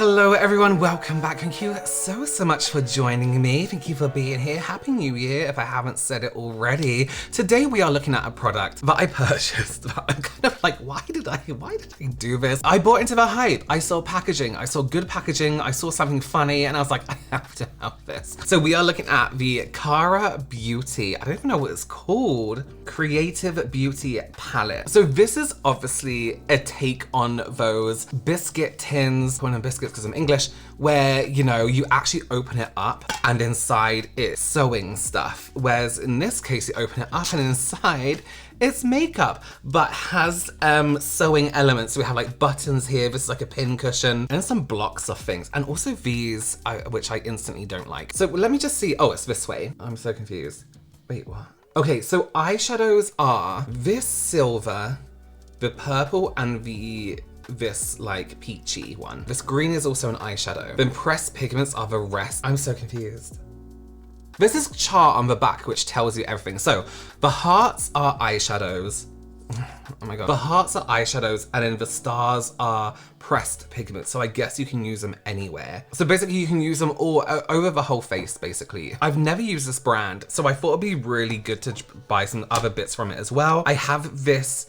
Hello everyone, welcome back. Thank you so much for joining me. Thank you for being here. Happy New Year if I haven't said it already. Today we are looking at a product that I purchased. I'm kind of like, why did I do this? I bought into the hype. I saw packaging, I saw good packaging, I saw something funny, and I was like, I have to have this. So we are looking at the Kara Beauty, I don't even know what it's called, Creative Beauty Palette. So this is obviously a take on those biscuit tins, calling them biscuits because I'm English, where, you know, you actually open it up and inside it's sewing stuff. Whereas in this case, you open it up and inside it's makeup, but has sewing elements. So we have like buttons here, this is like a pin cushion, and some blocks of things. And also these, which I instantly don't like. So let me just see, oh, it's this way. I'm so confused. Wait, what? Okay, so eyeshadows are this silver, the purple, and this like peachy one. This green is also an eyeshadow. The pressed pigments are the rest. I'm so confused. This is chart on the back which tells you everything. So the hearts are eyeshadows. Oh my god. The hearts are eyeshadows and then the stars are pressed pigments. So I guess you can use them anywhere. So basically you can use them all over the whole face basically. I've never used this brand, so I thought it'd be really good to buy some other bits from it as well. I have this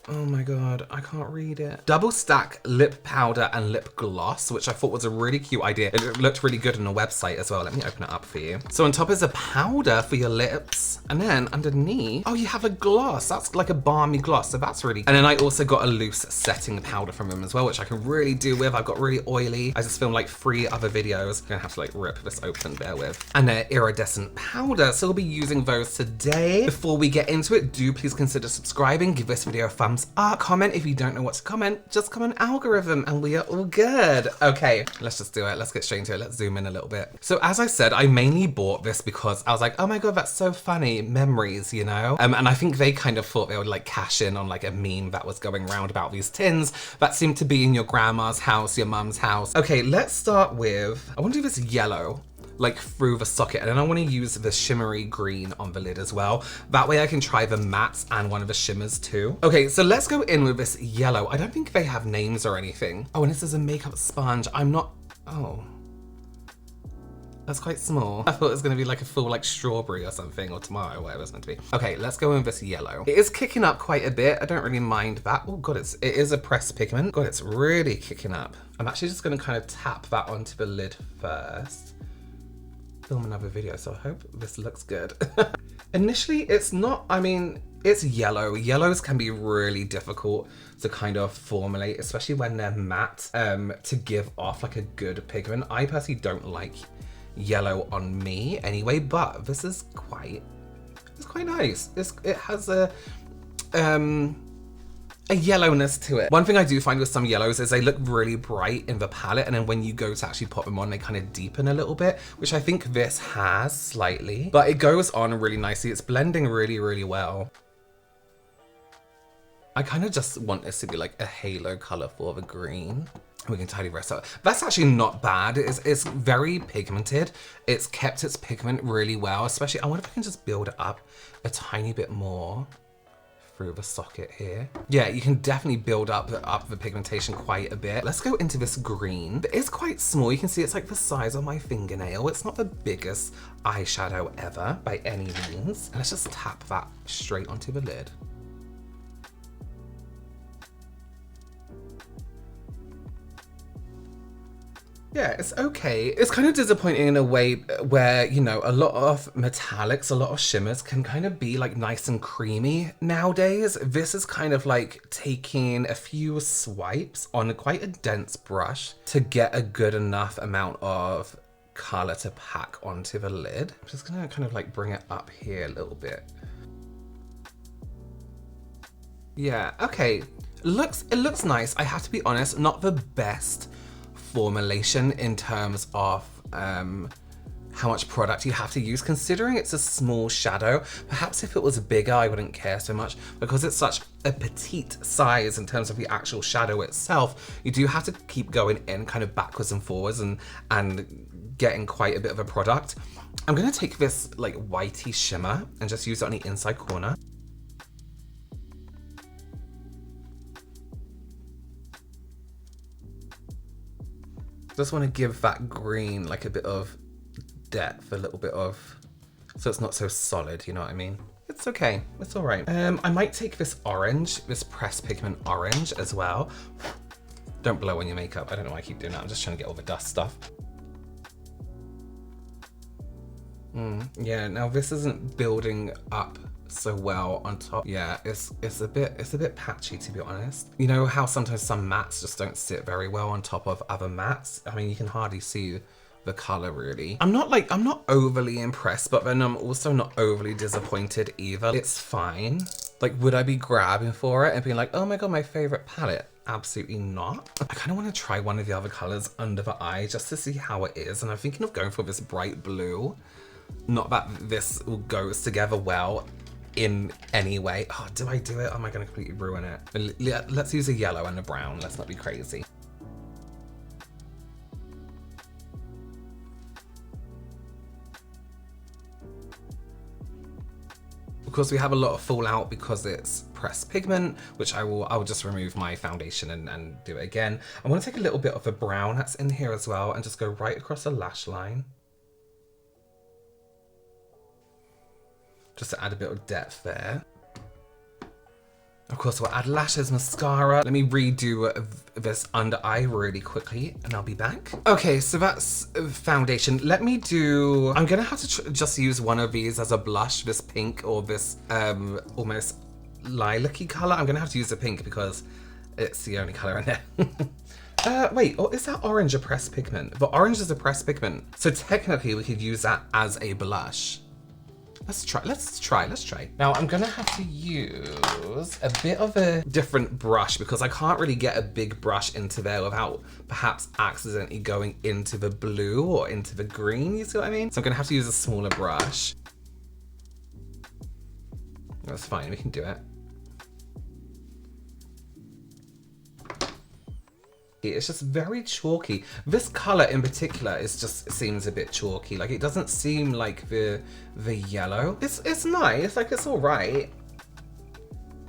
oh my god, I can't read it. Double stack lip powder and lip gloss, which I thought was a really cute idea. It looked really good on the website as well. Let me open it up for you. So on top is a powder for your lips. And then underneath, oh, you have a gloss. That's like a balmy gloss, so that's really, and then I also got a loose setting powder from them as well, which I can really do with. I've got really oily. I just filmed like 3 other videos. I'm gonna have to like rip this open, bear with. And they're iridescent powder, so we'll be using those today. Before we get into it, do please consider subscribing, give this video a thumbs up, comment if you don't know what to comment, just comment algorithm and we are all good. Okay, let's just do it. Let's get straight into it. Let's zoom in a little bit. So as I said, I mainly bought this because I was like, oh my god, that's so funny, memories, you know? And I think they kind of thought they would like cash in on like a meme that was going around about these tins that seemed to be in your grandma's house, your mum's house. Okay, let's start with, I want to do this yellow, like through the socket, and then I want to use the shimmery green on the lid as well. That way I can try the mattes and one of the shimmers too. Okay, so let's go in with this yellow. I don't think they have names or anything. Oh, and this is a makeup sponge. Oh. That's quite small. I thought it was gonna be like a full like strawberry or something, or tomato, whatever it's meant to be. Okay, let's go in with this yellow. It is kicking up quite a bit. I don't really mind that. Oh god, it is a pressed pigment. God, it's really kicking up. I'm actually just gonna kind of tap that onto the lid first. Film another video, so I hope this looks good. Initially, it's not, I mean, it's yellow. Yellows can be really difficult to kind of formulate, especially when they're matte, to give off like a good pigment. I personally don't like yellow on me anyway, but this is it's quite nice. It has a yellowness to it. One thing I do find with some yellows is they look really bright in the palette, and then when you go to actually pop them on, they kind of deepen a little bit, which I think this has slightly, but it goes on really nicely. It's blending really, really well. I kind of just want this to be like a halo color for the green. We can tidy the rest up. That's actually not bad. It's very pigmented. It's kept its pigment really well, especially, I wonder if I can just build it up a tiny bit more through the socket here. Yeah, you can definitely build up the pigmentation quite a bit. Let's go into this green. It's quite small. You can see it's like the size of my fingernail. It's not the biggest eyeshadow ever by any means. And let's just tap that straight onto the lid. Yeah, it's okay. It's kind of disappointing in a way where, you know, a lot of metallics, a lot of shimmers can kind of be like nice and creamy nowadays. This is kind of like taking a few swipes on quite a dense brush to get a good enough amount of color to pack onto the lid. I'm just gonna kind of like bring it up here a little bit. Yeah, okay. It looks nice. I have to be honest, not the best formulation in terms of how much product you have to use, considering it's a small shadow. Perhaps if it was bigger, I wouldn't care so much. Because it's such a petite size in terms of the actual shadow itself, you do have to keep going in kind of backwards and forwards and getting quite a bit of a product. I'm gonna take this like whitey shimmer and just use it on the inside corner. Just want to give that green like a bit of depth, a little bit of, so it's not so solid, you know what I mean? It's okay, it's all right. I might take this orange, this pressed pigment orange as well. Don't blow on your makeup. I don't know why I keep doing that. I'm just trying to get all the dust stuff. Yeah, now this isn't building up so well on top. Yeah, it's a bit patchy, to be honest. You know how sometimes some mattes just don't sit very well on top of other mattes? I mean, you can hardly see the color really. I'm not overly impressed, but then I'm also not overly disappointed either. It's fine. Like, would I be grabbing for it and being like, oh my god, my favorite palette? Absolutely not. I kind of want to try one of the other colors under the eye just to see how it is, and I'm thinking of going for this bright blue. Not that this goes together well in any way. Oh, do I do it? Am I going to completely ruin it? Let's use a yellow and a brown. Let's not be crazy. Of course, we have a lot of fallout because it's pressed pigment, which I'll just remove my foundation and do it again. I want to take a little bit of the brown that's in here as well and just go right across the lash line. Just to add a bit of depth there. Of course, we'll add lashes, mascara. Let me redo this under eye really quickly and I'll be back. Okay, so that's foundation. Let me do, I'm gonna have to just use one of these as a blush, this pink or this almost lilac-y color. I'm gonna have to use the pink because it's the only color in there. Wait, or is that orange a pressed pigment? The orange is a pressed pigment. So technically we could use that as a blush. Let's try. Now I'm gonna have to use a bit of a different brush because I can't really get a big brush into there without perhaps accidentally going into the blue or into the green, you see what I mean? So I'm gonna have to use a smaller brush. That's fine, we can do it. It's just very chalky. This color in particular seems a bit chalky. Like, it doesn't seem like the yellow. It's nice, like it's all right.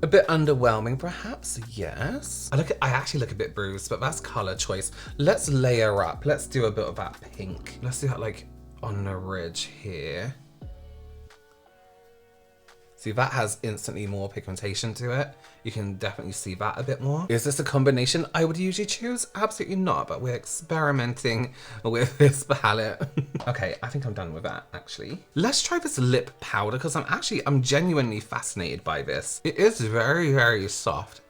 A bit underwhelming, perhaps, yes. I actually look a bit bruised, but that's color choice. Let's layer up. Let's do a bit of that pink. Let's do that like on the ridge here. See, that has instantly more pigmentation to it. You can definitely see that a bit more. Is this a combination I would usually choose? Absolutely not, but we're experimenting with this palette. Okay, I think I'm done with that, actually. Let's try this lip powder, because I'm genuinely fascinated by this. It is very, very soft.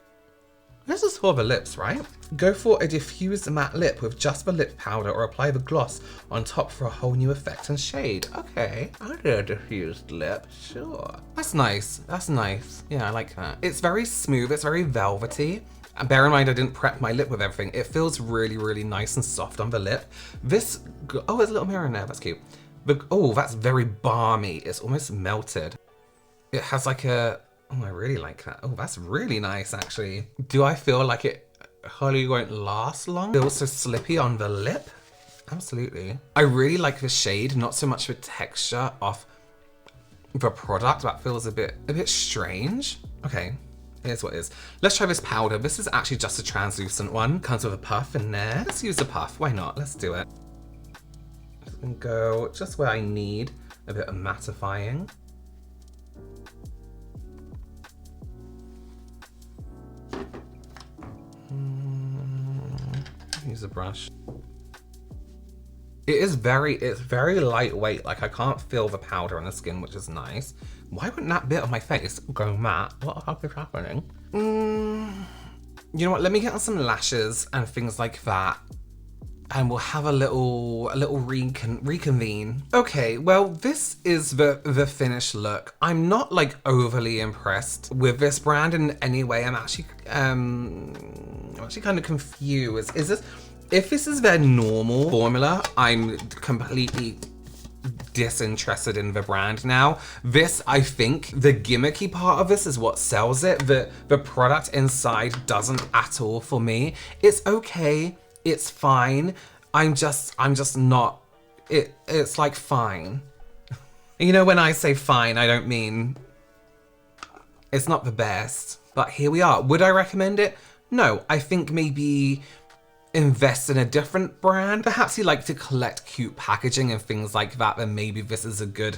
This is for the lips, right? Go for a diffused matte lip with just the lip powder or apply the gloss on top for a whole new effect and shade. Okay, I'll do a diffused lip, sure. That's nice, that's nice. Yeah, I like that. It's very smooth, it's very velvety. And bear in mind, I didn't prep my lip with everything. It feels really, really nice and soft on the lip. Oh, there's a little mirror in there, that's cute. Oh, that's very balmy. It's almost melted. It has like a, oh, I really like that. Oh, that's really nice, actually. Do I feel like it wholly won't last long? Feels so slippy on the lip. Absolutely. I really like the shade, not so much the texture of the product. That feels a bit strange. Okay, here's what it is. Let's try this powder. This is actually just a translucent one. Comes with a puff in there. Let's use the puff, why not? Let's do it. And go just where I need a bit of mattifying. Use a brush. It's very lightweight. Like, I can't feel the powder on the skin, which is nice. Why wouldn't that bit of my face go matte? What the heck is happening? You know what? Let me get on some lashes and things like that, and we'll have a little reconvene. Okay, well, this is the finished look. I'm not like overly impressed with this brand in any way. I'm actually kind of confused. If this is their normal formula, I'm completely disinterested in the brand now. This, I think, the gimmicky part of this is what sells it. The product inside doesn't at all for me. It's okay, it's fine. I'm just not, it's like fine. You know, when I say fine, I don't mean it's not the best, but here we are. Would I recommend it? No, I think maybe invest in a different brand. Perhaps you like to collect cute packaging and things like that, then maybe this is a good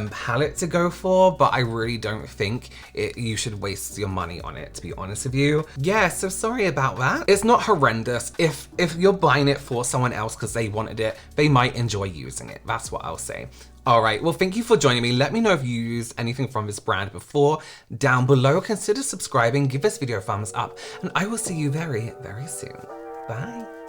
palette to go for, but I really don't think you should waste your money on it, to be honest with you. Yeah, so sorry about that. It's not horrendous. If you're buying it for someone else because they wanted it, they might enjoy using it. That's what I'll say. All right, well, thank you for joining me. Let me know if you used anything from this brand before down below. Consider subscribing, give this video a thumbs up, and I will see you very, very soon. Bye.